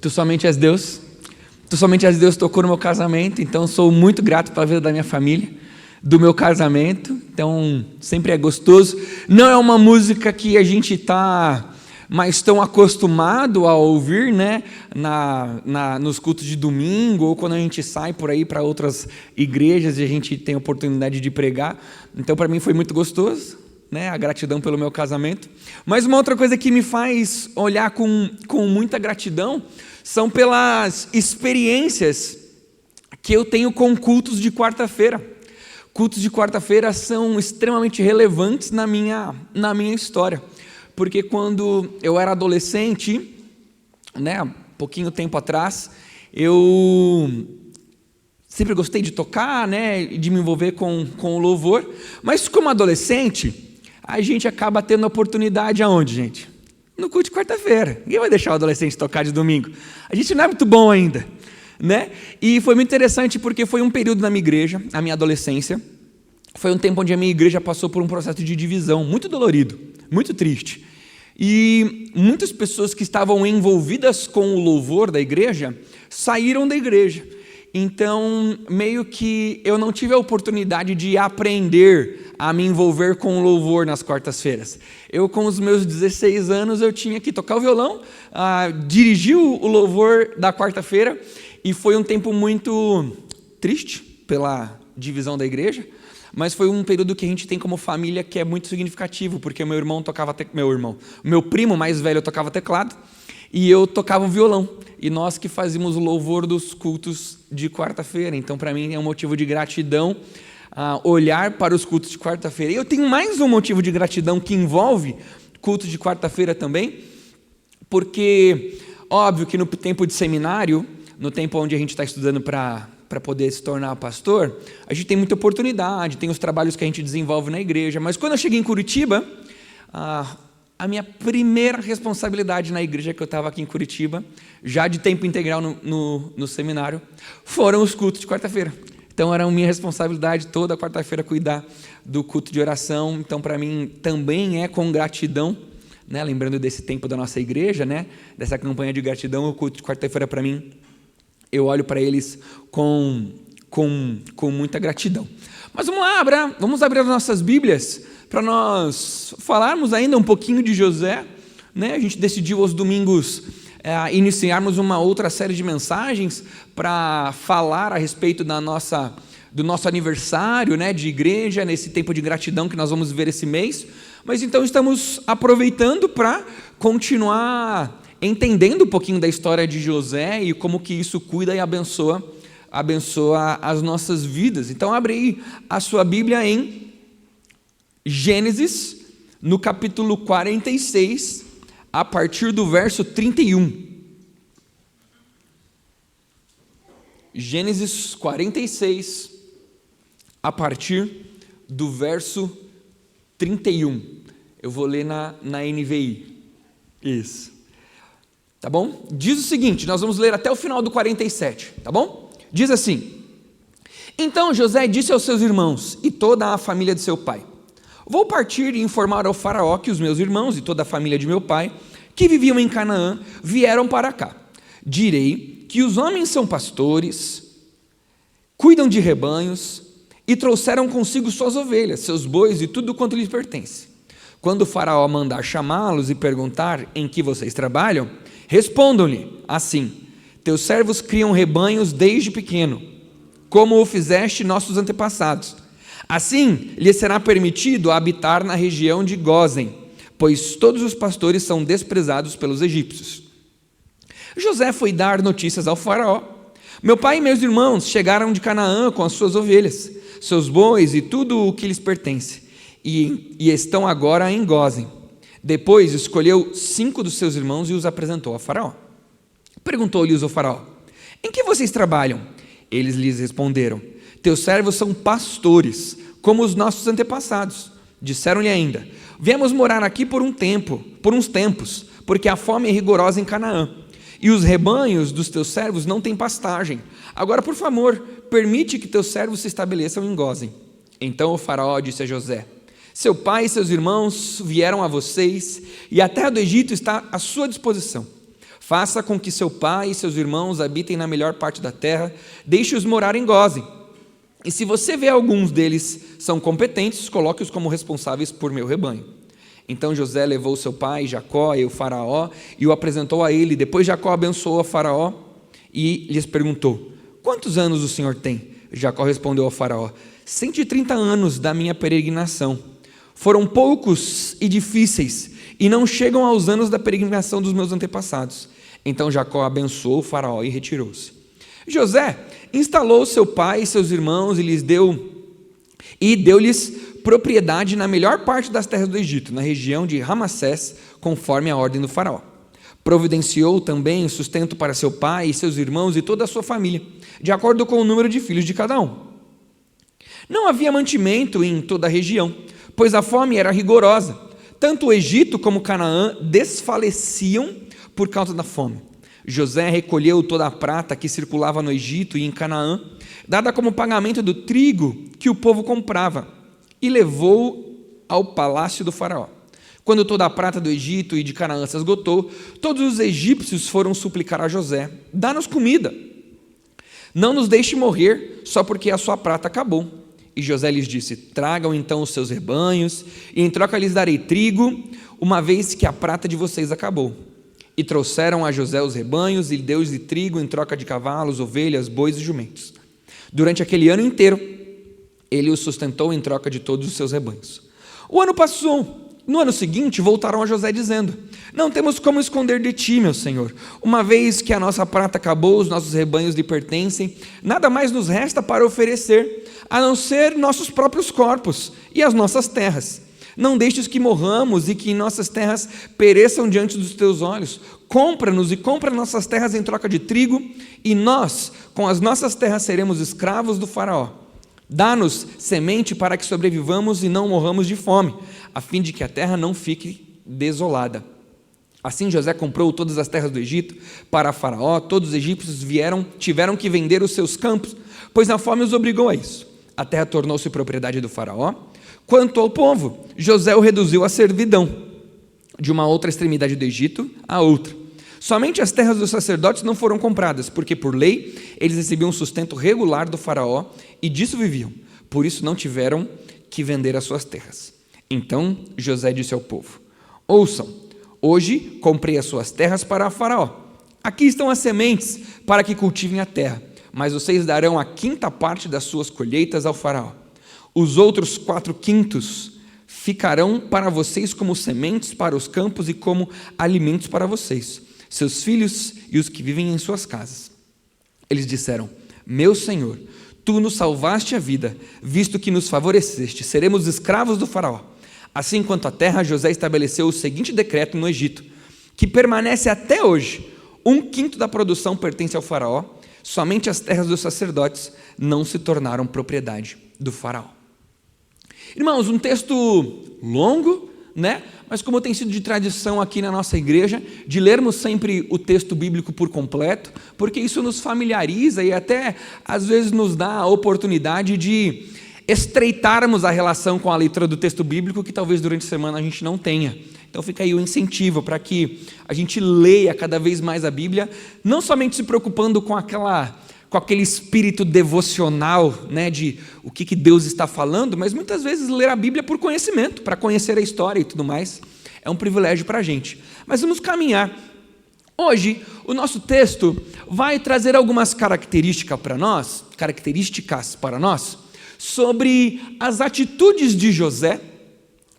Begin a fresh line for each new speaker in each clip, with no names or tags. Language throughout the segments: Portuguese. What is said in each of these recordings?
Tu somente és Deus. Tu somente és Deus tocou no meu casamento, então sou muito grato pela vida da minha família, do meu casamento, então sempre é gostoso. Não é uma música que a gente está mais tão acostumado a ouvir, né, nos cultos de domingo, ou quando a gente sai por aí para outras igrejas e a gente tem a oportunidade de pregar. Então para mim foi muito gostoso, né, a gratidão pelo meu casamento. Mas uma outra coisa que me faz olhar com muita gratidão são pelas experiências que eu tenho com cultos de quarta-feira. Cultos de quarta-feira são extremamente relevantes na minha história, porque quando eu era adolescente, né, pouquinho tempo atrás, eu sempre gostei de tocar, né, de me envolver com o louvor, mas como adolescente, a gente acaba tendo a oportunidade aonde, gente? No culto de quarta-feira. Ninguém vai deixar o adolescente tocar de domingo. A gente não é muito bom ainda, né? E foi muito interessante porque foi um período na minha igreja, a minha adolescência, foi um tempo onde a minha igreja passou por um processo de divisão, muito dolorido, muito triste. E muitas pessoas que estavam envolvidas com o louvor da igreja, saíram da igreja. Então, meio que eu não tive a oportunidade de aprender a me envolver com o louvor nas quartas-feiras. Eu, com os meus 16 anos, eu tinha que tocar o violão, dirigir o louvor da quarta-feira, e foi um tempo muito triste pela divisão da igreja, mas foi um período que a gente tem como família que é muito significativo, porque o meu primo mais velho tocava teclado, e eu tocava o violão, e nós que fazíamos o louvor dos cultos de quarta-feira. Então para mim é um motivo de gratidão olhar para os cultos de quarta-feira. E eu tenho mais um motivo de gratidão que envolve cultos de quarta-feira também, porque óbvio que no tempo de seminário, no tempo onde a gente está estudando para poder se tornar pastor, a gente tem muita oportunidade, tem os trabalhos que a gente desenvolve na igreja, mas quando eu cheguei em Curitiba, a minha primeira responsabilidade na igreja que eu estava aqui em Curitiba, já de tempo integral no seminário, foram os cultos de quarta-feira. Então era minha responsabilidade toda quarta-feira cuidar do culto de oração. Então para mim também é com gratidão, né? Lembrando desse tempo da nossa igreja, né? Dessa campanha de gratidão, o culto de quarta-feira para mim, eu olho para eles com muita gratidão. Mas vamos lá, vamos abrir as nossas Bíblias para nós falarmos ainda um pouquinho de José, né? A gente decidiu aos domingos iniciarmos uma outra série de mensagens para falar a respeito do nosso aniversário, né, de igreja, nesse tempo de gratidão que nós vamos viver esse mês. Mas então estamos aproveitando para continuar entendendo um pouquinho da história de José e como que isso cuida e abençoa as nossas vidas. Então abre aí a sua Bíblia em Gênesis, no capítulo 46, a partir do verso 31. Gênesis 46, a partir do verso 31. Eu vou ler na NVI. Isso. Tá bom? Diz o seguinte, nós vamos ler até o final do 47, tá bom? Diz assim: Então José disse aos seus irmãos e toda a família de seu pai: Vou partir e informar ao faraó que os meus irmãos e toda a família de meu pai, que viviam em Canaã, vieram para cá. Direi que os homens são pastores, cuidam de rebanhos e trouxeram consigo suas ovelhas, seus bois e tudo quanto lhes pertence. Quando o faraó mandar chamá-los e perguntar em que vocês trabalham, respondam-lhe assim: Teus servos criam rebanhos desde pequeno, como o fizeste nossos antepassados. Assim lhes será permitido habitar na região de Gósen, pois todos os pastores são desprezados pelos egípcios. José foi dar notícias ao faraó: Meu pai e meus irmãos chegaram de Canaã com as suas ovelhas, seus bois e tudo o que lhes pertence, e estão agora em Gósen. Depois escolheu 5 dos seus irmãos e os apresentou ao faraó. Perguntou-lhes o faraó: Em que vocês trabalham? Eles lhes responderam: Teus servos são pastores, como os nossos antepassados. Disseram-lhe ainda: Viemos morar aqui por uns tempos, porque a fome é rigorosa em Canaã, e os rebanhos dos teus servos não têm pastagem. Agora, por favor, permite que teus servos se estabeleçam em Gósen. Então o faraó disse a José: Seu pai e seus irmãos vieram a vocês, e a terra do Egito está à sua disposição. Faça com que seu pai e seus irmãos habitem na melhor parte da terra, deixe-os morar em Gósen. E se você vê alguns deles são competentes, coloque-os como responsáveis por meu rebanho. Então José levou seu pai Jacó e o faraó e o apresentou a ele. Depois Jacó abençoou a faraó e lhes perguntou: quantos anos o senhor tem? Jacó respondeu ao faraó: 130 anos da minha peregrinação. Foram poucos e difíceis, e não chegam aos anos da peregrinação dos meus antepassados. Então Jacó abençoou o faraó e retirou-se. José instalou seu pai e seus irmãos e deu-lhes propriedade na melhor parte das terras do Egito, na região de Ramassés, conforme a ordem do faraó. Providenciou também sustento para seu pai e seus irmãos e toda a sua família, de acordo com o número de filhos de cada um. Não havia mantimento em toda a região, pois a fome era rigorosa. Tanto o Egito como Canaã desfaleciam por causa da fome. José recolheu toda a prata que circulava no Egito e em Canaã, dada como pagamento do trigo que o povo comprava, e levou ao palácio do faraó. Quando toda a prata do Egito e de Canaã se esgotou, todos os egípcios foram suplicar a José: dá-nos comida, não nos deixe morrer só porque a sua prata acabou. E José lhes disse: tragam então os seus rebanhos, e em troca lhes darei trigo, uma vez que a prata de vocês acabou. E trouxeram a José os rebanhos, e deu-lhes trigo em troca de cavalos, ovelhas, bois e jumentos. Durante aquele ano inteiro, ele os sustentou em troca de todos os seus rebanhos. O ano passou. No ano seguinte, voltaram a José dizendo: não temos como esconder de ti, meu senhor. Uma vez que a nossa prata acabou, os nossos rebanhos lhe pertencem, nada mais nos resta para oferecer, a não ser nossos próprios corpos e as nossas terras. Não deixes que morramos e que nossas terras pereçam diante dos teus olhos. Compra-nos e compra nossas terras em troca de trigo, e nós, com as nossas terras, seremos escravos do faraó. Dá-nos semente para que sobrevivamos e não morramos de fome, a fim de que a terra não fique desolada. Assim José comprou todas as terras do Egito para Faraó. Todos os egípcios tiveram que vender os seus campos, pois a fome os obrigou a isso. A terra tornou-se propriedade do Faraó. Quanto ao povo, José o reduziu à servidão, de uma outra extremidade do Egito à outra. Somente as terras dos sacerdotes não foram compradas, porque por lei eles recebiam um sustento regular do faraó e disso viviam. Por isso não tiveram que vender as suas terras. Então José disse ao povo: ouçam, hoje comprei as suas terras para faraó. Aqui estão as sementes para que cultivem a terra, mas vocês darão a 5ª parte das suas colheitas ao faraó. Os outros 4/5 ficarão para vocês como sementes para os campos e como alimentos para vocês, seus filhos e os que vivem em suas casas. Eles disseram: meu senhor, tu nos salvaste a vida, visto que nos favoreceste, seremos escravos do faraó. Assim, quanto à terra, José estabeleceu o seguinte decreto no Egito, que permanece até hoje: 1/5 da produção pertence ao faraó, somente as terras dos sacerdotes não se tornaram propriedade do faraó. Irmãos, um texto longo, né? Mas como tem sido de tradição aqui na nossa igreja, de lermos sempre o texto bíblico por completo, porque isso nos familiariza e até às vezes nos dá a oportunidade de estreitarmos a relação com a leitura do texto bíblico que talvez durante a semana a gente não tenha. Então fica aí o incentivo para que a gente leia cada vez mais a Bíblia, não somente se preocupando com aquele espírito devocional, né, de o que Deus está falando, mas muitas vezes ler a Bíblia por conhecimento, para conhecer a história e tudo mais. É um privilégio para a gente. Mas vamos caminhar. Hoje, o nosso texto vai trazer algumas características para nós, sobre as atitudes de José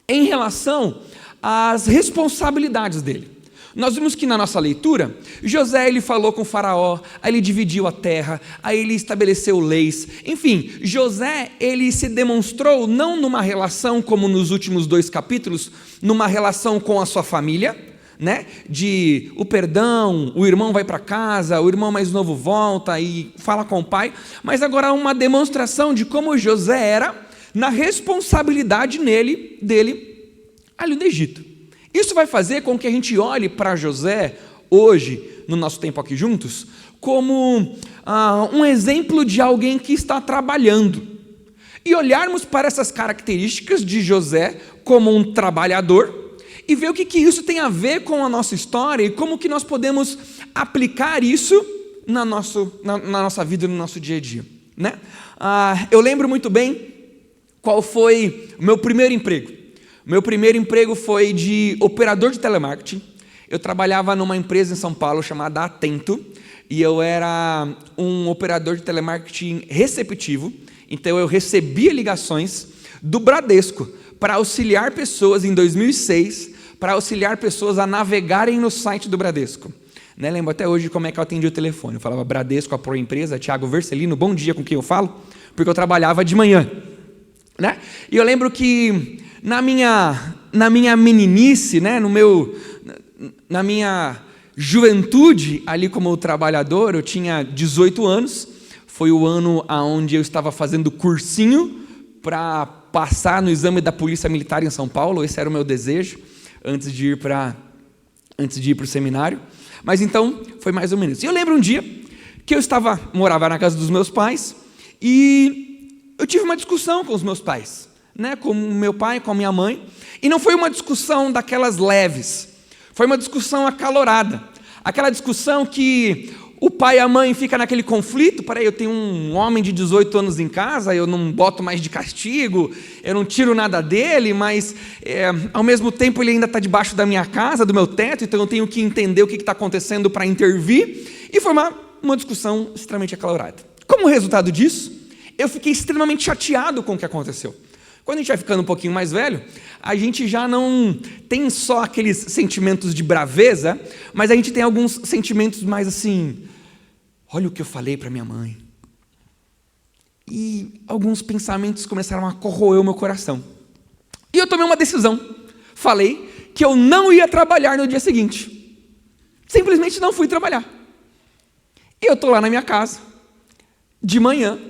em relação às responsabilidades dele. Nós vimos que na nossa leitura, José ele falou com o faraó, aí ele dividiu a terra, aí ele estabeleceu leis. Enfim, José ele se demonstrou não numa relação como nos últimos 2 capítulos, numa relação com a sua família, né? De o perdão, o irmão vai para casa, o irmão mais novo volta e fala com o pai, mas agora uma demonstração de como José era na responsabilidade dele ali no Egito. Isso vai fazer com que a gente olhe para José hoje, no nosso tempo aqui juntos, como um exemplo de alguém que está trabalhando. E olharmos para essas características de José como um trabalhador e ver o que isso tem a ver com a nossa história e como que nós podemos aplicar isso na nossa vida, no nosso dia a dia, né? Eu lembro muito bem qual foi o meu primeiro emprego. O meu primeiro emprego foi de operador de telemarketing. Eu trabalhava numa empresa em São Paulo chamada Atento, e eu era um operador de telemarketing receptivo. Então eu recebia ligações do Bradesco para auxiliar pessoas em 2006, para auxiliar pessoas a navegarem no site do Bradesco. Né? Lembro até hoje como é que eu atendia o telefone. Eu falava Bradesco, a Proempresa, Thiago Vercelino, bom dia, com quem eu falo? Porque eu trabalhava de manhã. Né? E eu lembro que na minha meninice, né, na minha juventude, ali como trabalhador, eu tinha 18 anos, foi o ano onde eu estava fazendo cursinho para passar no exame da Polícia Militar em São Paulo. Esse era o meu desejo, antes de ir para o seminário. Mas então, foi mais ou menos. E eu lembro um dia que eu morava na casa dos meus pais, e eu tive uma discussão com os meus pais, né, com o meu pai, com a minha mãe, e não foi uma discussão daquelas leves, foi uma discussão acalorada, aquela discussão que o pai e a mãe ficam naquele conflito. Peraí, eu tenho um homem de 18 anos em casa, eu não boto mais de castigo, eu não tiro nada dele, mas ao mesmo tempo ele ainda está debaixo da minha casa, do meu teto, então eu tenho que entender o que está acontecendo para intervir, e foi uma discussão extremamente acalorada. Como resultado disso, eu fiquei extremamente chateado com o que aconteceu. Quando a gente vai ficando um pouquinho mais velho, a gente já não tem só aqueles sentimentos de braveza, mas a gente tem alguns sentimentos mais assim, olha o que eu falei para minha mãe. E alguns pensamentos começaram a corroer o meu coração. E eu tomei uma decisão. Falei que eu não ia trabalhar no dia seguinte. Simplesmente não fui trabalhar. E eu estou lá na minha casa, de manhã,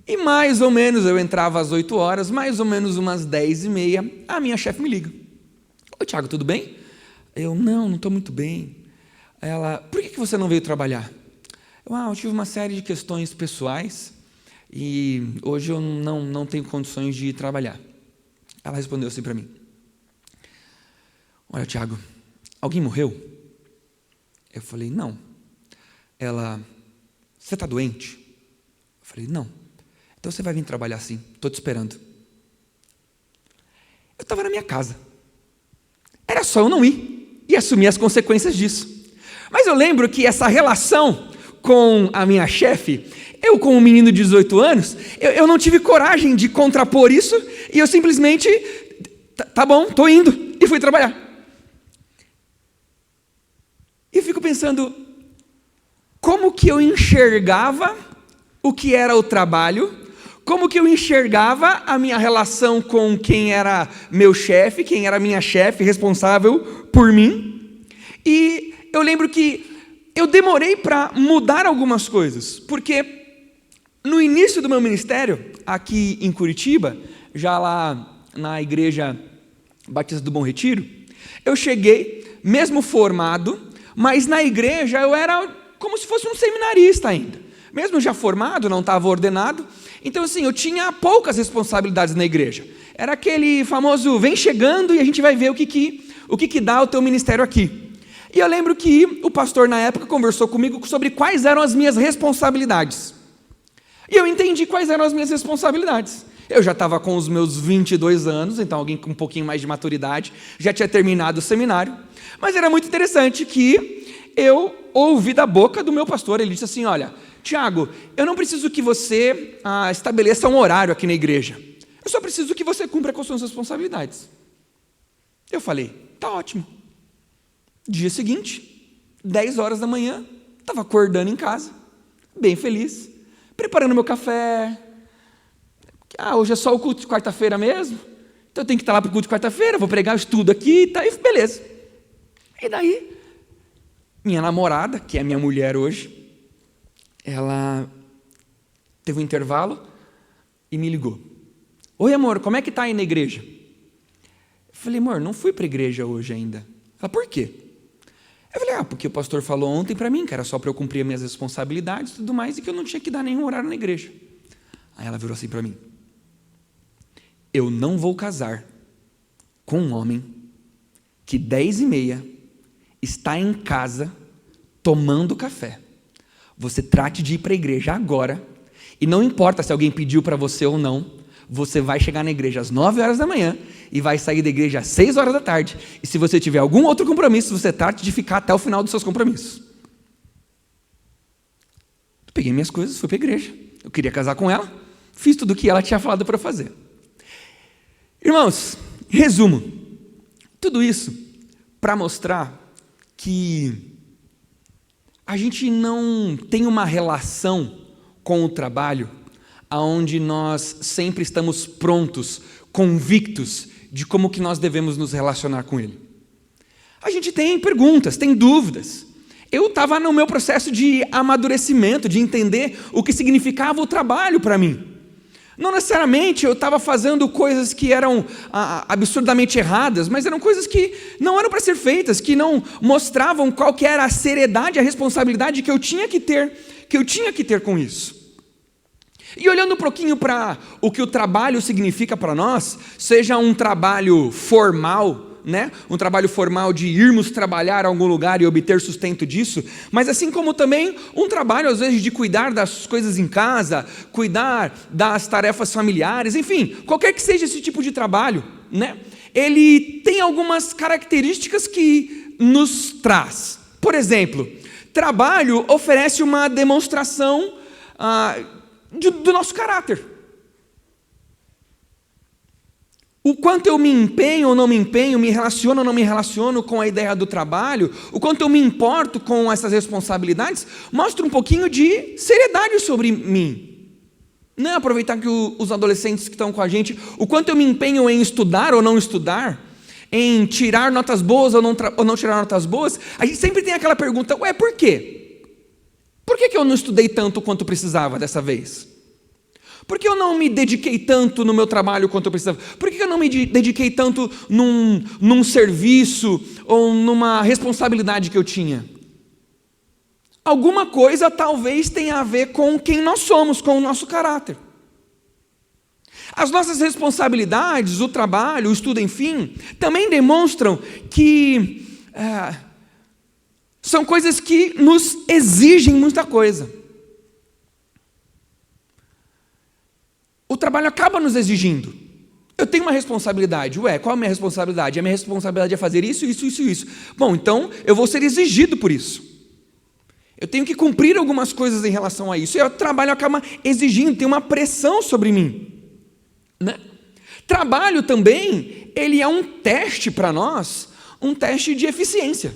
e mais ou menos, eu entrava às 8 horas, mais ou menos umas 10h30, a minha chefe me liga. Oi, Thiago, tudo bem? Eu, não estou muito bem. Ela, por que você não veio trabalhar? Eu tive uma série de questões pessoais e hoje eu não tenho condições de ir trabalhar. Ela respondeu assim para mim. Olha, Thiago, alguém morreu? Eu falei, não. Ela, você está doente? Eu falei, não. Então você vai vir trabalhar sim, estou te esperando. Eu estava na minha casa. Era só eu não ir e assumir as consequências disso. Mas eu lembro que essa relação com a minha chefe, eu com um menino de 18 anos, eu não tive coragem de contrapor isso, e eu simplesmente, tá bom, estou indo, e fui trabalhar. E eu fico pensando, como que eu enxergava o que era o trabalho, como que eu enxergava a minha relação com quem era meu chefe, quem era minha chefe, responsável por mim. E eu lembro que eu demorei para mudar algumas coisas, porque no início do meu ministério, aqui em Curitiba, já lá na Igreja Batista do Bom Retiro, eu cheguei, mesmo formado, mas na igreja eu era como se fosse um seminarista ainda. Mesmo já formado, não estava ordenado, então assim, eu tinha poucas responsabilidades na igreja. Era aquele famoso, vem chegando e a gente vai ver o que dá o teu ministério aqui. E eu lembro que o pastor na época conversou comigo sobre quais eram as minhas responsabilidades. E eu entendi quais eram as minhas responsabilidades. Eu já estava com os meus 22 anos, então alguém com um pouquinho mais de maturidade, já tinha terminado o seminário, mas era muito interessante que eu ouvi da boca do meu pastor, ele disse assim, olha, Tiago, eu não preciso que você estabeleça um horário aqui na igreja. Eu só preciso que você cumpra com as suas responsabilidades. Eu falei, tá ótimo. Dia seguinte, 10 horas da manhã, estava acordando em casa, bem feliz, preparando meu café. Hoje é só o culto de quarta-feira mesmo, então eu tenho que estar lá para o culto de quarta-feira, vou pregar o estudo aqui, tá, e beleza. E daí, minha namorada, que é minha mulher hoje, ela teve um intervalo e me ligou. Oi, amor, como é que está aí na igreja? Eu falei, amor, não fui para a igreja hoje ainda. Ela, por quê? Eu falei, porque o pastor falou ontem para mim que era só para eu cumprir as minhas responsabilidades e tudo mais, e que eu não tinha que dar nenhum horário na igreja. Aí ela virou assim para mim, eu não vou casar com um homem que 10h30 está em casa tomando café, você trate de ir para a igreja agora, e não importa se alguém pediu para você ou não, você vai chegar na igreja às 9 horas da manhã e vai sair da igreja às 6 horas da tarde. E se você tiver algum outro compromisso, você trate de ficar até o final dos seus compromissos. Eu peguei minhas coisas, fui para a igreja. Eu queria casar com ela, fiz tudo o que ela tinha falado para eu fazer. Irmãos, resumo, tudo isso para mostrar que a gente não tem uma relação com o trabalho onde nós sempre estamos prontos, convictos de como que nós devemos nos relacionar com ele. A gente tem perguntas, tem dúvidas. Eu estava no meu processo de amadurecimento, de entender o que significava o trabalho para mim. Não necessariamente eu estava fazendo coisas que eram absurdamente erradas, mas eram coisas que não eram para ser feitas, que não mostravam qual que era a seriedade, a responsabilidade que eu tinha que ter com isso. E olhando um pouquinho para o que o trabalho significa para nós, seja um trabalho formal, né? Um trabalho formal de irmos trabalhar em algum lugar e obter sustento disso, mas assim como também um trabalho às vezes de cuidar das coisas em casa, cuidar das tarefas familiares, enfim, qualquer que seja esse tipo de trabalho, né? Ele tem algumas características que nos traz. Por exemplo, trabalho oferece uma demonstração do nosso caráter. O quanto eu me empenho ou não me empenho, me relaciono ou não me relaciono com a ideia do trabalho, o quanto eu me importo com essas responsabilidades, mostra um pouquinho de seriedade sobre mim. Não aproveitar que os adolescentes que estão com a gente, o quanto eu me empenho em estudar ou não estudar, em tirar notas boas ou não tirar notas boas, a gente sempre tem aquela pergunta, por quê? Por que eu não estudei tanto quanto precisava dessa vez? Por que eu não me dediquei tanto no meu trabalho quanto eu precisava? Por que eu não me dediquei tanto num serviço ou numa responsabilidade que eu tinha? Alguma coisa talvez tenha a ver com quem nós somos, com o nosso caráter. As nossas responsabilidades, o trabalho, o estudo, enfim, também demonstram que são coisas que nos exigem muita coisa. O trabalho acaba nos exigindo. Eu tenho uma responsabilidade. Qual é a minha responsabilidade? A minha responsabilidade é fazer isso, isso, isso, isso. Bom, então eu vou ser exigido por isso. Eu tenho que cumprir algumas coisas em relação a isso. E o trabalho acaba exigindo, tem uma pressão sobre mim. Né? Trabalho também, ele é um teste para nós, um teste de eficiência.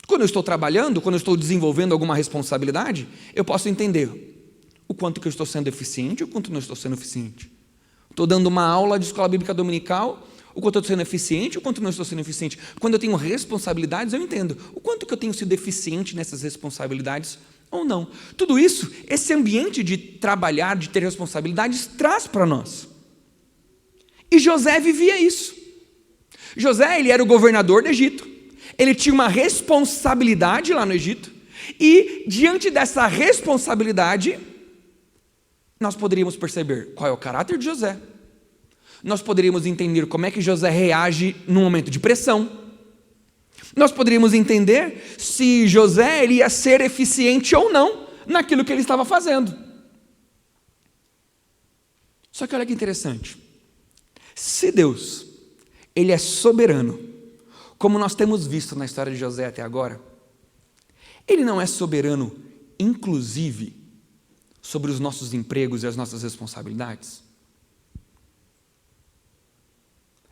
Quando eu estou trabalhando, quando eu estou desenvolvendo alguma responsabilidade, eu posso entender o quanto que eu estou sendo eficiente e o quanto não estou sendo eficiente. Estou dando uma aula de escola bíblica dominical, o quanto eu estou sendo eficiente e o quanto não estou sendo eficiente. Quando eu tenho responsabilidades, eu entendo o quanto que eu tenho sido eficiente nessas responsabilidades ou não. Tudo isso, esse ambiente de trabalhar, de ter responsabilidades, traz para nós. E José vivia isso. José, ele era o governador do Egito. Ele tinha uma responsabilidade lá no Egito, e diante dessa responsabilidade, nós poderíamos perceber qual é o caráter de José, nós poderíamos entender como é que José reage num momento de pressão, nós poderíamos entender se José ele ia ser eficiente ou não naquilo que ele estava fazendo. Só que olha que interessante, se Deus, ele é soberano, como nós temos visto na história de José até agora, ele não é soberano, inclusive, sobre os nossos empregos e as nossas responsabilidades?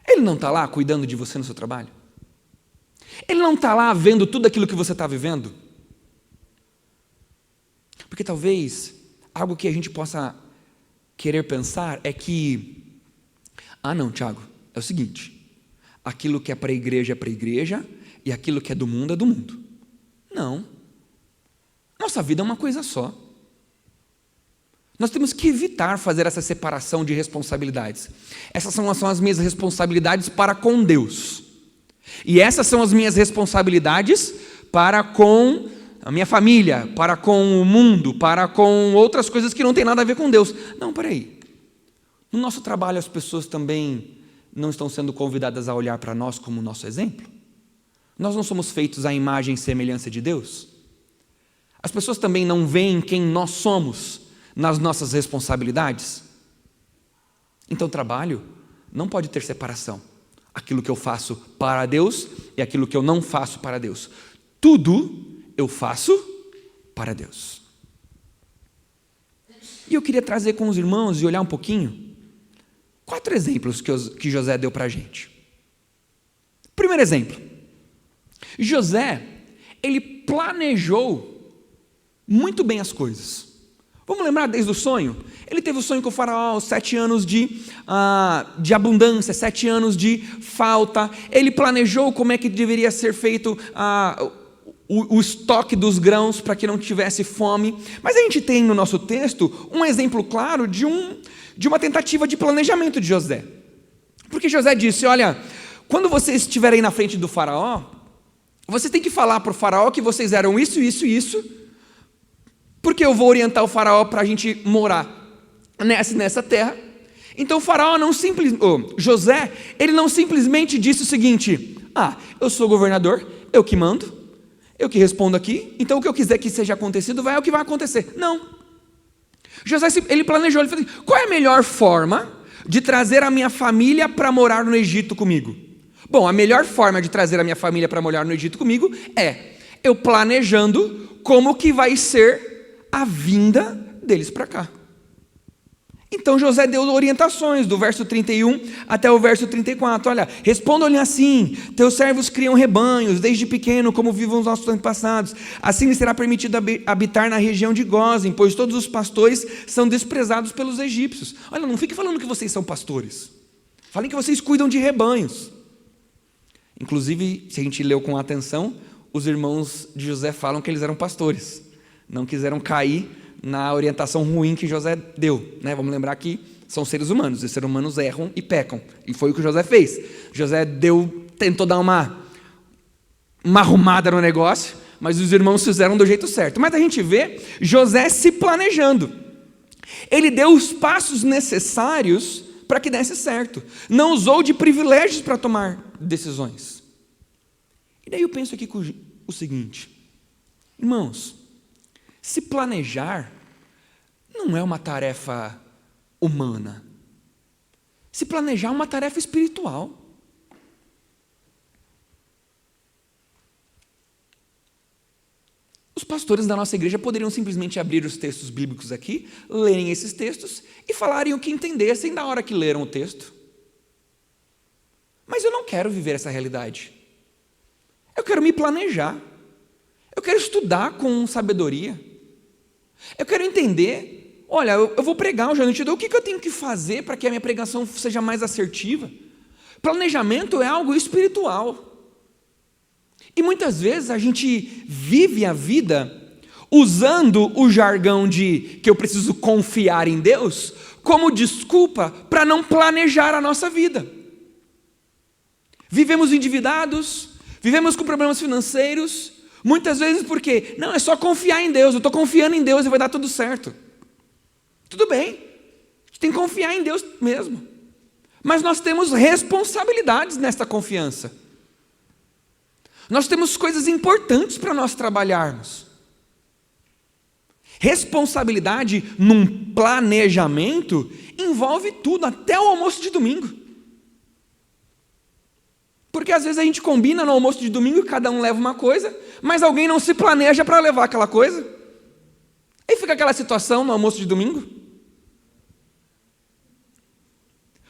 Ele não está lá cuidando de você no seu trabalho? Ele não está lá vendo tudo aquilo que você está vivendo? Porque talvez algo que a gente possa querer pensar é que, não, Tiago, é o seguinte, aquilo que é para a igreja e aquilo que é do mundo é do mundo. Não. Nossa vida é uma coisa só. Nós temos que evitar fazer essa separação de responsabilidades. Essas são as minhas responsabilidades para com Deus. E essas são as minhas responsabilidades para com a minha família, para com o mundo, para com outras coisas que não tem nada a ver com Deus. Não, peraí. No nosso trabalho as pessoas também não estão sendo convidadas a olhar para nós como nosso exemplo? Nós não somos feitos à imagem e semelhança de Deus? As pessoas também não veem quem nós somos nas nossas responsabilidades? Então, trabalho não pode ter separação. Aquilo que eu faço para Deus e aquilo que eu não faço para Deus. Tudo eu faço para Deus. E eu queria trazer com os irmãos e olhar um pouquinho 4 exemplos que José deu para a gente. Primeiro exemplo. José, ele planejou muito bem as coisas. Vamos lembrar desde o sonho? Ele teve o sonho com o faraó, 7 anos de abundância, 7 anos de falta. Ele planejou como é que deveria ser feito o estoque dos grãos para que não tivesse fome. Mas a gente tem no nosso texto um exemplo claro de uma tentativa de planejamento de José. Porque José disse, olha, quando vocês estiverem na frente do faraó, vocês têm que falar para o faraó que vocês eram isso, isso e isso, porque eu vou orientar o faraó para a gente morar nessa terra. Então o faraó José, ele não simplesmente disse o seguinte, eu sou governador, eu que mando, eu que respondo aqui, então o que eu quiser que seja acontecido é o que vai acontecer. Não. José, ele planejou, ele falou assim, qual é a melhor forma de trazer a minha família para morar no Egito comigo? Bom, a melhor forma de trazer a minha família para morar no Egito comigo é eu planejando como que vai ser a vinda deles para cá. Então José deu orientações do verso 31 até o verso 34. Olha, respondam-lhe assim, teus servos criam rebanhos desde pequeno, como vivam os nossos antepassados. Assim lhes será permitido habitar na região de Gósen, pois todos os pastores são desprezados pelos egípcios. Olha, não fique falando que vocês são pastores. Falem que vocês cuidam de rebanhos. Inclusive, se a gente leu com atenção, os irmãos de José falam que eles eram pastores. Não quiseram cair na orientação ruim que José deu, né? Vamos lembrar que são seres humanos, e seres humanos erram e pecam, e foi o que José fez. José tentou dar uma arrumada no negócio, mas os irmãos fizeram do jeito certo. Mas a gente vê José se planejando. Ele deu os passos necessários para que desse certo. Não usou de privilégios para tomar decisões. E daí eu penso aqui o seguinte, irmãos, se planejar não é uma tarefa humana. Se planejar é uma tarefa espiritual. Os pastores da nossa igreja poderiam simplesmente abrir os textos bíblicos aqui, lerem esses textos e falarem o que entendessem da hora que leram o texto. Mas eu não quero viver essa realidade. Eu quero me planejar. Eu quero estudar com sabedoria. Eu quero entender, olha, eu vou pregar hoje à noite, o que eu tenho que fazer para que a minha pregação seja mais assertiva? Planejamento é algo espiritual. E muitas vezes a gente vive a vida usando o jargão de que eu preciso confiar em Deus como desculpa para não planejar a nossa vida. Vivemos endividados, vivemos com problemas financeiros, muitas vezes porque, não, é só confiar em Deus, eu estou confiando em Deus e vai dar tudo certo. Tudo bem, a gente tem que confiar em Deus mesmo. Mas nós temos responsabilidades nesta confiança. Nós temos coisas importantes para nós trabalharmos. Responsabilidade num planejamento envolve tudo, até o almoço de domingo. Porque às vezes a gente combina no almoço de domingo e cada um leva uma coisa, mas alguém não se planeja para levar aquela coisa. Aí fica aquela situação no almoço de domingo.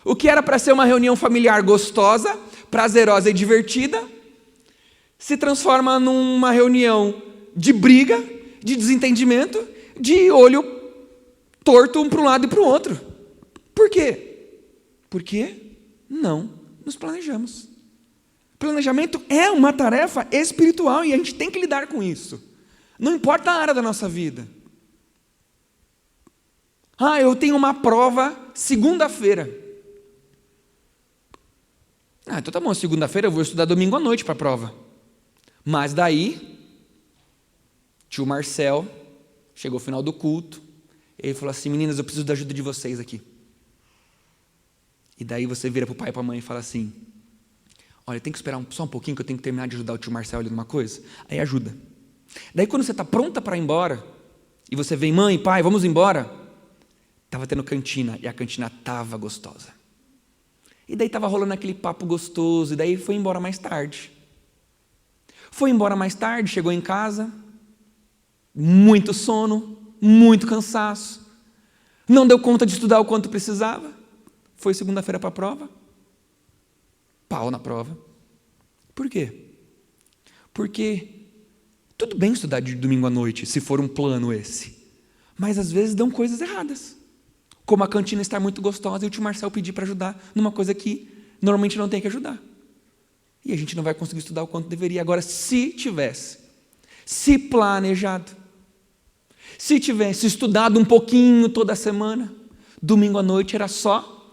O que era para ser uma reunião familiar gostosa, prazerosa e divertida, se transforma numa reunião de briga, de desentendimento, de olho torto um para um lado e para o outro. Por quê? Porque não nos planejamos. Planejamento é uma tarefa espiritual e a gente tem que lidar com isso. Não importa a área da nossa vida. Eu tenho uma prova segunda-feira. Então tá bom, segunda-feira eu vou estudar domingo à noite para a prova. Mas daí, tio Marcel chegou ao final do culto, ele falou assim, meninas, eu preciso da ajuda de vocês aqui. E daí você vira para o pai e para a mãe e fala assim, olha, tem que esperar só um pouquinho que eu tenho que terminar de ajudar o tio Marcel ali numa coisa. Aí ajuda. Daí quando você está pronta para ir embora, e você vem, mãe, pai, vamos embora, estava tendo cantina, e a cantina estava gostosa. E daí estava rolando aquele papo gostoso, e daí foi embora mais tarde. Foi embora mais tarde, chegou em casa, muito sono, muito cansaço, não deu conta de estudar o quanto precisava, foi segunda-feira para a prova, pau na prova. Por quê? Porque tudo bem estudar de domingo à noite, se for um plano esse, mas às vezes dão coisas erradas, como a cantina estar muito gostosa e o tio Marcel pedir para ajudar numa coisa que normalmente não tem que ajudar. E a gente não vai conseguir estudar o quanto deveria. Agora, se tivesse, se planejado, se tivesse estudado um pouquinho toda semana, domingo à noite era só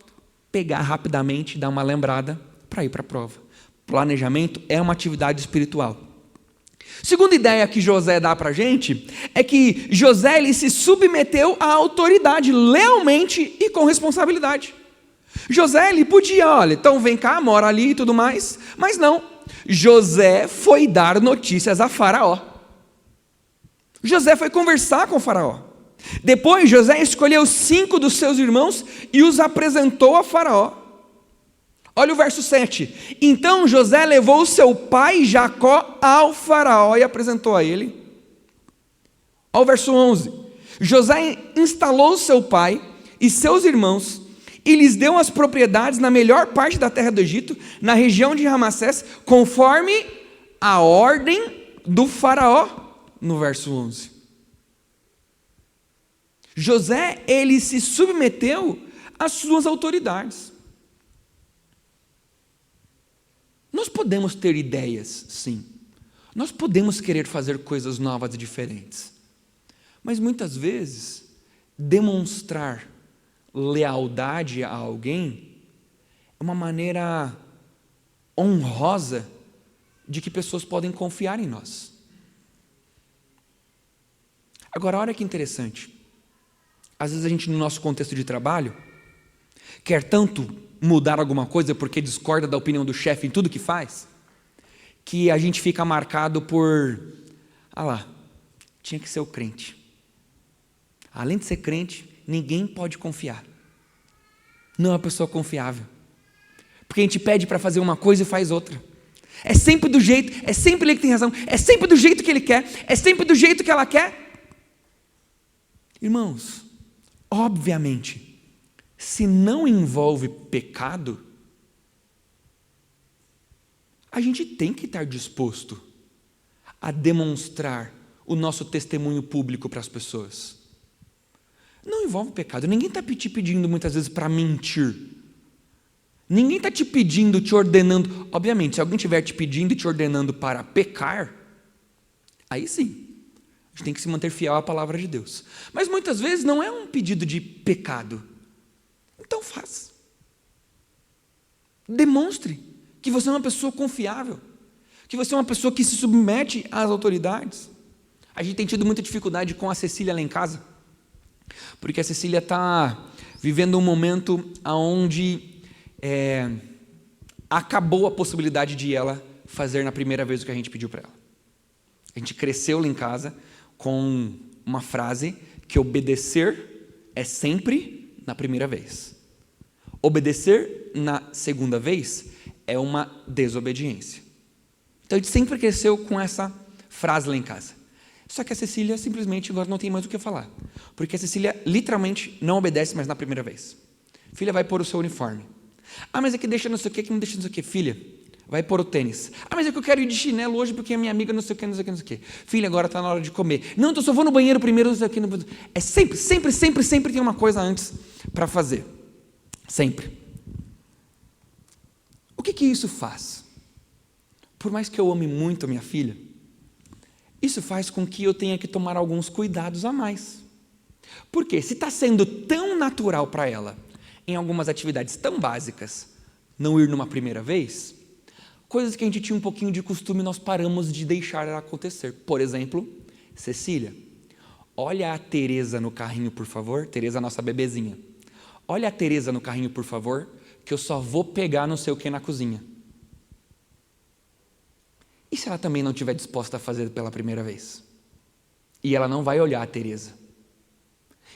pegar rapidamente e dar uma lembrada para ir para a prova. Planejamento é uma atividade espiritual. Segunda ideia que José dá para a gente é que José ele se submeteu à autoridade lealmente e com responsabilidade. José ele podia, olha, então vem cá, mora ali e tudo mais, mas não. José foi dar notícias a Faraó. José foi conversar com Faraó. Depois José escolheu 5 dos seus irmãos e os apresentou a Faraó. Olha o verso 7. Então José levou seu pai Jacó ao Faraó e apresentou a ele. Olha o verso 11. José instalou seu pai e seus irmãos e lhes deu as propriedades na melhor parte da terra do Egito, na região de Ramassés, conforme a ordem do Faraó, no verso 11. José, ele se submeteu às suas autoridades. Nós podemos ter ideias, sim. Nós podemos querer fazer coisas novas e diferentes. Mas muitas vezes, demonstrar lealdade a alguém é uma maneira honrosa de que pessoas podem confiar em nós. Agora, olha que interessante. Às vezes a gente, no nosso contexto de trabalho, quer tanto mudar alguma coisa porque discorda da opinião do chefe em tudo que faz, que a gente fica marcado por, tinha que ser o crente. Além de ser crente, ninguém pode confiar. Não é uma pessoa confiável. Porque a gente pede para fazer uma coisa e faz outra. É sempre do jeito, é sempre ele que tem razão, é sempre do jeito que ele quer, é sempre do jeito que ela quer. Irmãos, obviamente, se não envolve pecado, a gente tem que estar disposto a demonstrar o nosso testemunho público para as pessoas. Não envolve pecado. Ninguém está te pedindo muitas vezes para mentir. Ninguém está te pedindo, te ordenando. Obviamente, se alguém estiver te pedindo e te ordenando para pecar, aí sim, a gente tem que se manter fiel à palavra de Deus. Mas muitas vezes não é um pedido de pecado. Então faz. Demonstre que você é uma pessoa confiável, que você é uma pessoa que se submete às autoridades. A gente tem tido muita dificuldade com a Cecília lá em casa, porque a Cecília está vivendo um momento onde acabou a possibilidade de ela fazer na primeira vez o que a gente pediu para ela. A gente cresceu lá em casa com uma frase que obedecer é sempre na primeira vez. Obedecer na segunda vez é uma desobediência. Então a gente sempre cresceu com essa frase lá em casa. Só que a Cecília simplesmente agora não tem mais o que falar. Porque a Cecília literalmente não obedece mais na primeira vez. Filha, vai pôr o seu uniforme. Mas é que deixa não sei o que não deixa não sei o que. Filha, vai pôr o tênis. Mas é que eu quero ir de chinelo hoje porque a minha amiga não sei o que, não sei o que, não sei o que. Filha, agora está na hora de comer. Não, eu só vou no banheiro primeiro, não sei o que. É sempre tem uma coisa antes para fazer. Sempre. O que isso faz? Por mais que eu ame muito a minha filha, isso faz com que eu tenha que tomar alguns cuidados a mais. Porque se está sendo tão natural para ela, em algumas atividades tão básicas, não ir numa primeira vez, coisas que a gente tinha um pouquinho de costume, nós paramos de deixar ela acontecer. Por exemplo, Cecília, olha a Tereza no carrinho, por favor. Tereza, nossa bebezinha. Olha a Tereza no carrinho, por favor, que eu só vou pegar não sei o que na cozinha. E se ela também não estiver disposta a fazer pela primeira vez? e ela não vai olhar a Teresa.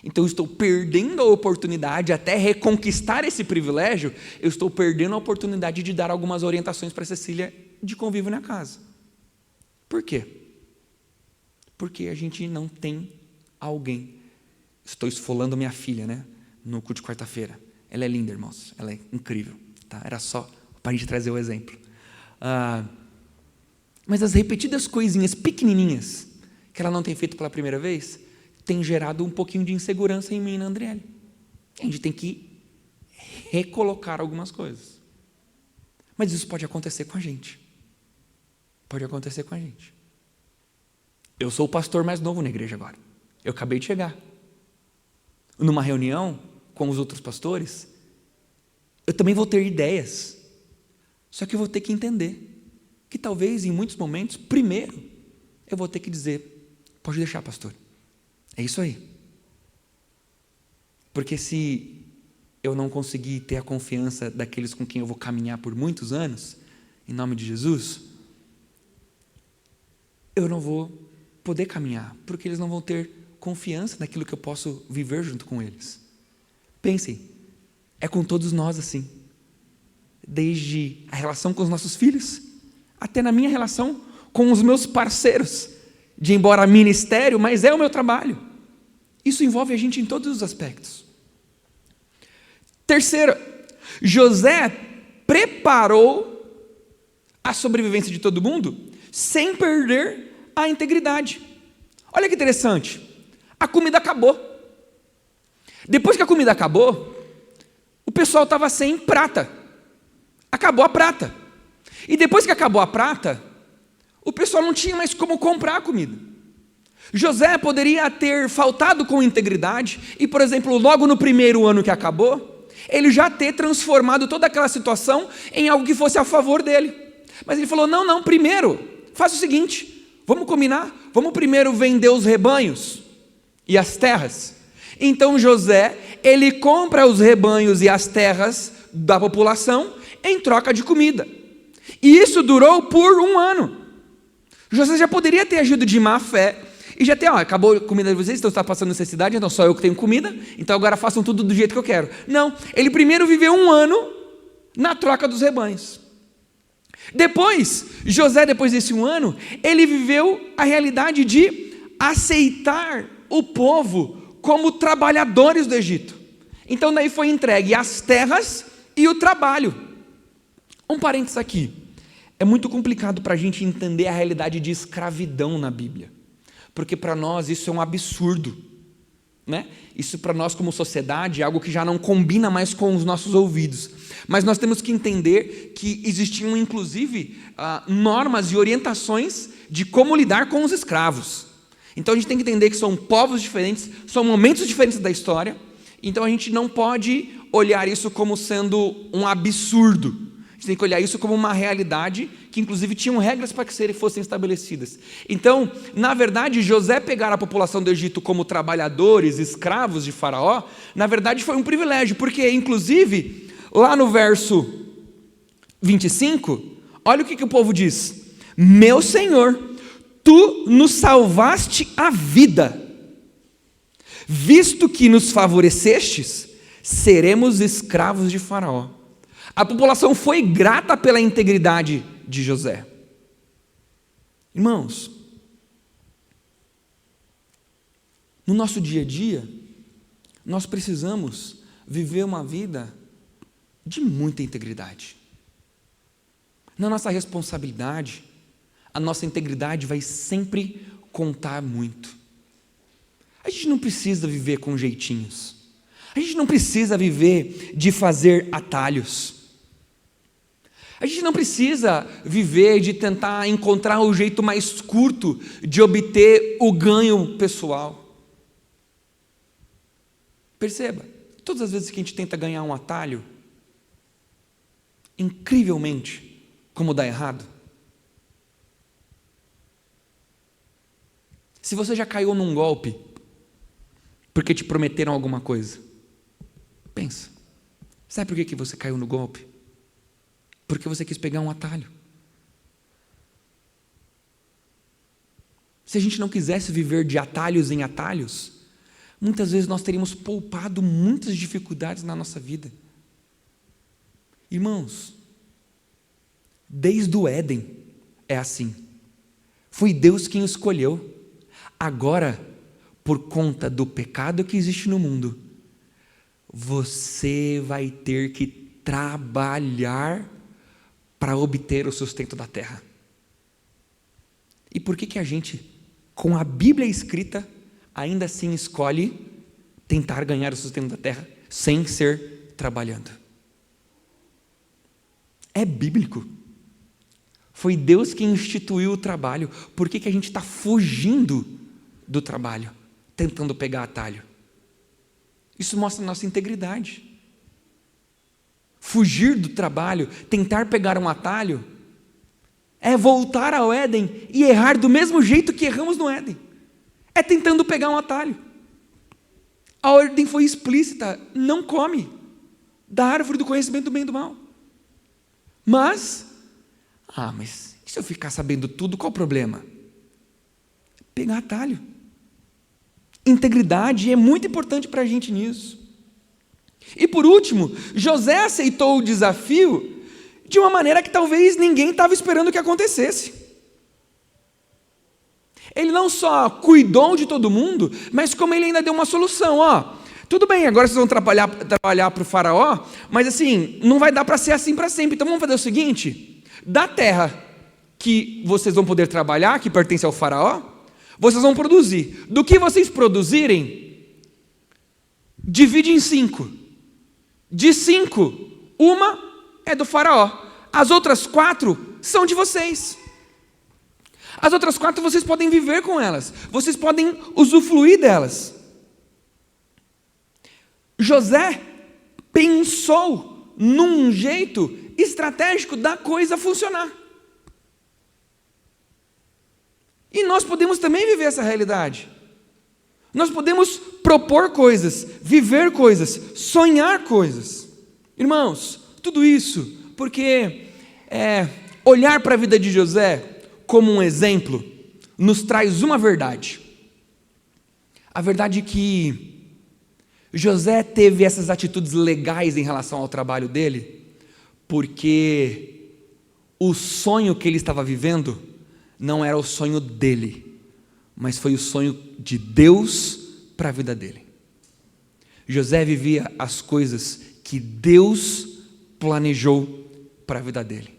Então eu estou perdendo a oportunidade, até reconquistar esse privilégio, eu estou perdendo a oportunidade de dar algumas orientações para a Cecília de convívio na casa. Por quê? Porque a gente não tem alguém. Estou esfolando minha filha, né? No culto de quarta-feira. Ela é linda, irmãos. Ela é incrível. Tá? Era só para a gente trazer o exemplo. Mas as repetidas coisinhas pequenininhas que ela não tem feito pela primeira vez tem gerado um pouquinho de insegurança em mim e na Andriele. A gente tem que recolocar algumas coisas. Mas isso pode acontecer com a gente. Pode acontecer com a gente. Eu sou o pastor mais novo na igreja agora. Eu acabei de chegar. Numa reunião com os outros pastores, eu também vou ter ideias. Só que eu vou ter que entender que talvez em muitos momentos, primeiro, eu vou ter que dizer, pode deixar, pastor. É isso aí. Porque se eu não conseguir ter a confiança daqueles com quem eu vou caminhar por muitos anos, em nome de Jesus, eu não vou poder caminhar, porque eles não vão ter confiança naquilo que eu posso viver junto com eles. Pensem, é com todos nós assim. Desde a relação com os nossos filhos, até na minha relação com os meus parceiros, de embora ministério, mas é o meu trabalho. Isso envolve a gente em todos os aspectos. Terceiro, José preparou a sobrevivência de todo mundo sem perder a integridade. Olha que interessante, a comida acabou. Depois que a comida acabou, o pessoal estava sem prata. Acabou a prata. E depois que acabou a prata, o pessoal não tinha mais como comprar a comida. José poderia ter faltado com integridade e, por exemplo, logo no primeiro ano que acabou, ele já ter transformado toda aquela situação em algo que fosse a favor dele. Mas ele falou, não, primeiro, faça o seguinte, vamos combinar, vamos primeiro vender os rebanhos e as terras. Então José, ele compra os rebanhos e as terras da população em troca de comida. E isso durou por 1 ano. José já poderia ter agido de má fé e já ter, acabou a comida de vocês, então está passando necessidade, então só eu que tenho comida, então agora façam tudo do jeito que eu quero. Não, ele primeiro viveu 1 ano na troca dos rebanhos. Depois, José, depois desse 1 ano, ele viveu a realidade de aceitar o povo como trabalhadores do Egito. Então daí foi entregue as terras e o trabalho. Um parênteses aqui, é muito complicado para a gente entender a realidade de escravidão na Bíblia, porque para nós isso é um absurdo, né? Isso para nós como sociedade é algo que já não combina mais com os nossos ouvidos, mas nós temos que entender que existiam inclusive normas e orientações de como lidar com os escravos. Então a gente tem que entender que são povos diferentes, são momentos diferentes da história, então a gente não pode olhar isso como sendo um absurdo. A gente tem que olhar isso como uma realidade que inclusive tinham regras para que fossem estabelecidas. Então, na verdade, José pegar a população do Egito como trabalhadores, escravos de Faraó, na verdade foi um privilégio, porque inclusive, lá no verso 25, olha o que o povo diz: meu Senhor, tu nos salvaste a vida, visto que nos favorecestes, seremos escravos de Faraó. A população foi grata pela integridade de José. Irmãos, no nosso dia a dia, nós precisamos viver uma vida de muita integridade. Na nossa responsabilidade, a nossa integridade vai sempre contar muito. A gente não precisa viver com jeitinhos. A gente não precisa viver de fazer atalhos. A gente não precisa viver de tentar encontrar o jeito mais curto de obter o ganho pessoal. Perceba, todas as vezes que a gente tenta ganhar um atalho, incrivelmente, como dá errado. Se você já caiu num golpe porque te prometeram alguma coisa, pensa, sabe por que você caiu no golpe? Porque você quis pegar um atalho. se a gente não quisesse viver de atalhos em atalhos, muitas vezes nós teríamos poupado muitas dificuldades na nossa vida. Irmãos, desde o Éden é assim. Foi Deus quem escolheu. Agora, por conta do pecado que existe no mundo, você vai ter que trabalhar para obter o sustento da terra. E por que a gente, com a Bíblia escrita, ainda assim escolhe tentar ganhar o sustento da terra sem ser trabalhando? É bíblico. Foi Deus quem instituiu o trabalho. Por que a gente está fugindo do trabalho, tentando pegar atalho? Isso mostra a nossa integridade. Fugir do trabalho, tentar pegar um atalho, é voltar ao Éden e errar do mesmo jeito que erramos no Éden. É tentando pegar um atalho. A ordem foi explícita: não come da árvore do conhecimento do bem e do mal. Mas e se eu ficar sabendo tudo, qual o problema? Pegar atalho. Integridade é muito importante para a gente nisso. E por último, José aceitou o desafio de uma maneira que talvez ninguém estava esperando que acontecesse. Ele não só cuidou de todo mundo, mas como ele ainda deu uma solução. Tudo bem, agora vocês vão trabalhar para o faraó, mas assim, não vai dar para ser assim para sempre. Então vamos fazer o seguinte: da terra que vocês vão poder trabalhar, que pertence ao faraó, vocês vão produzir. Do que vocês produzirem, divide em 5. De 5, uma é do faraó. As outras 4 são de vocês. As outras 4 vocês podem viver com elas. Vocês podem usufruir delas. José pensou num jeito estratégico da coisa funcionar. E nós podemos também viver essa realidade. Nós podemos propor coisas, viver coisas, sonhar coisas. Irmãos, tudo isso porque olhar para a vida de José como um exemplo nos traz uma verdade. A verdade é que José teve essas atitudes legais em relação ao trabalho dele, porque o sonho que ele estava vivendo não era o sonho dele, mas foi o sonho de Deus para a vida dele. José vivia as coisas que Deus planejou para a vida dele.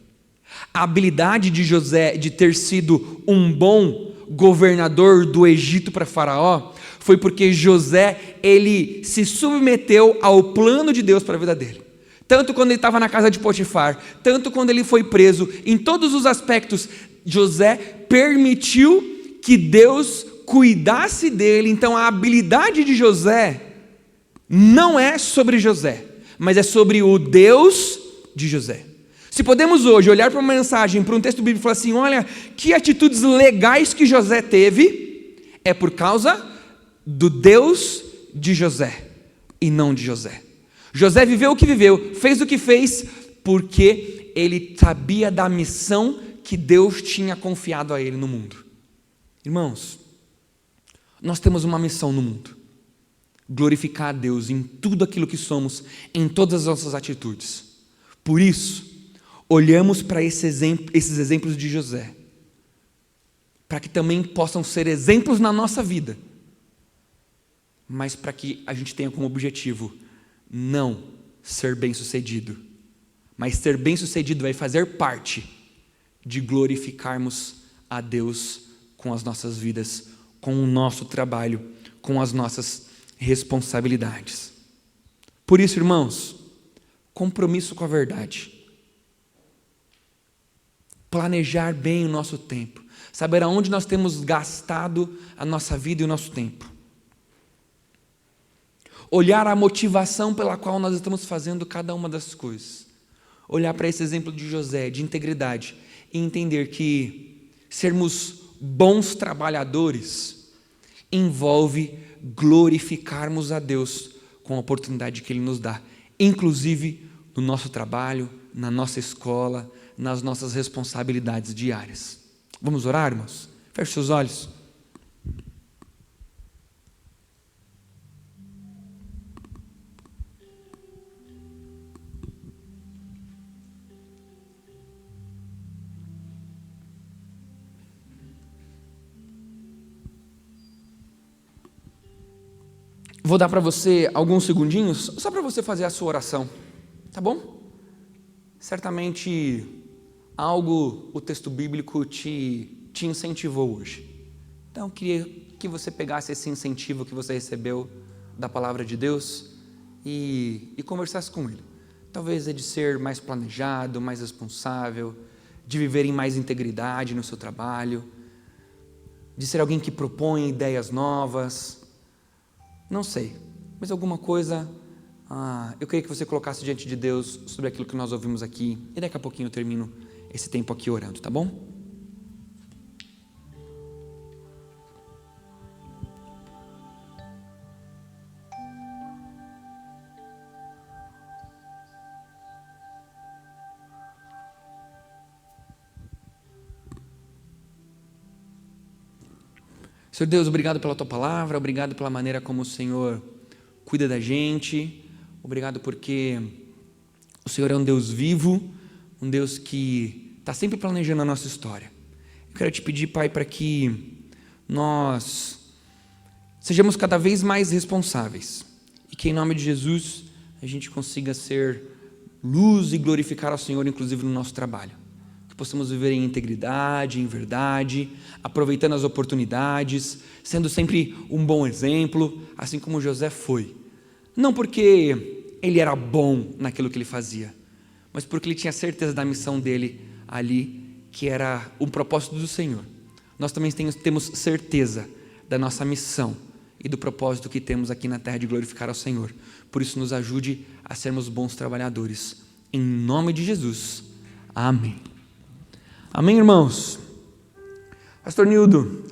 A habilidade de José de ter sido um bom governador do Egito para Faraó foi porque José, ele se submeteu ao plano de Deus para a vida dele. Tanto quando ele estava na casa de Potifar, tanto quando ele foi preso, em todos os aspectos, José permitiu que Deus cuidasse dele. Então a habilidade de José não é sobre José, mas é sobre o Deus de José. Se podemos hoje olhar para uma mensagem, para um texto bíblico e falar assim: olha, que atitudes legais que José teve, é por causa do Deus de José e não de José. José viveu o que viveu, fez o que fez, porque ele sabia da missão que Deus tinha confiado a ele no mundo. Irmãos, nós temos uma missão no mundo: glorificar a Deus em tudo aquilo que somos, em todas as nossas atitudes. Por isso, olhamos para esses exemplos de José, para que também possam ser exemplos na nossa vida, mas para que a gente tenha como objetivo não ser bem-sucedido, mas ser bem-sucedido vai fazer parte de glorificarmos a Deus com as nossas vidas, com o nosso trabalho, com as nossas responsabilidades. Por isso, irmãos, compromisso com a verdade. Planejar bem o nosso tempo, saber aonde nós temos gastado a nossa vida e o nosso tempo. Olhar a motivação pela qual nós estamos fazendo cada uma das coisas. Olhar para esse exemplo de José, de integridade, e entender que sermos bons trabalhadores envolve glorificarmos a Deus com a oportunidade que Ele nos dá, inclusive no nosso trabalho, na nossa escola, nas nossas responsabilidades diárias. Vamos orar, irmãos? Feche seus olhos. vou dar para você alguns segundinhos, só para você fazer a sua oração, tá bom? Certamente algo o texto bíblico te incentivou hoje. Então, eu queria que você pegasse esse incentivo que você recebeu da palavra de Deus e conversasse com Ele. Talvez é de ser mais planejado, mais responsável, de viver em mais integridade no seu trabalho, de ser alguém que propõe ideias novas, não sei, mas alguma coisa eu queria que você colocasse diante de Deus sobre aquilo que nós ouvimos aqui, e daqui a pouquinho eu termino esse tempo aqui orando, tá bom? Senhor Deus, obrigado pela Tua palavra, obrigado pela maneira como o Senhor cuida da gente, obrigado porque o Senhor é um Deus vivo, um Deus que está sempre planejando a nossa história. Eu quero te pedir, Pai, para que nós sejamos cada vez mais responsáveis e que em nome de Jesus a gente consiga ser luz e glorificar ao Senhor, inclusive no nosso trabalho. Que possamos viver em integridade, em verdade, aproveitando as oportunidades, sendo sempre um bom exemplo, assim como José foi. Não porque ele era bom naquilo que ele fazia, mas porque ele tinha certeza da missão dele ali, que era o propósito do Senhor. Nós também temos certeza da nossa missão e do propósito que temos aqui na terra de glorificar ao Senhor. Por isso nos ajude a sermos bons trabalhadores. Em nome de Jesus. Amém. Amém, irmãos? Pastor Nildo,